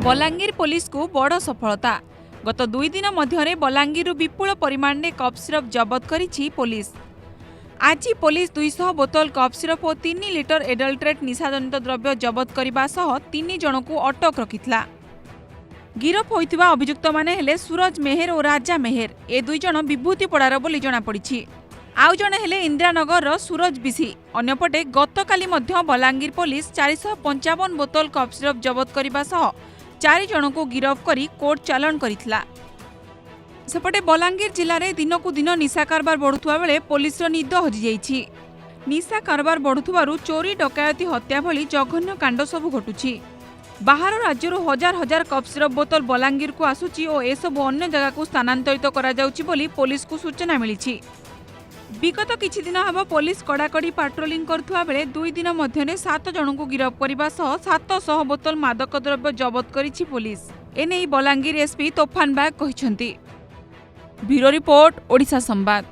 Balangir police को बड़ सफलता। गत 2 दिन मध्य बलांगीर विपुल परिमाण में कप सिरप जबत करिछि पुलिस। आज पुलिस 200 बोतल कप सिरप और 3 लिटर एडलट निशाजनित द्रव्य जबत करने सह 3 जन को अटक रखिथिला। गिरफ होइतिबा अभियुक्त माने हेले सूरज मेहर और राजा मेहर। ए 2 जन विभूतिपड़ार बोली जना पड़िछि। आउ जणे हेले इंदिरानगर सूरज बिसी। अन्यपटे गतकाली मध्य बलांगीर पुलिस 455 बोतल कप सिरप जबत करने सह 4 जन को गिरफ करी कोर्ट चालान करिथिला। सेपटे बलांगीर जिले में दिन को दिन निशा कारबार बढ़ुवा बेले पुलिस निद हजि जाइछि। निशा कारबार बढ़ुवारु चोरी डकायती हत्या भली जघन्य कांड सबु घटुछि। बाहर राज्यरू हजार हजार कप सिरप बोतल बलांगीर को आसुछि और एसबु अन्य जगह को स्थानांतरित करा जाउछि बोली पुलिस को सूचना मिलिछि। विगत किछि दिन हेब पुलिस कड़ाकड़ी पाट्रोलिंग करुवा बेले 2 दिन मध्य 7 जन को गिरफ करने सह 700 बोतल मादक द्रव्य जबत करिछि पुलिस। एने बलांगीर एसपी तोफान बाग कहिसंती। Bureau report, Odisha Sambad.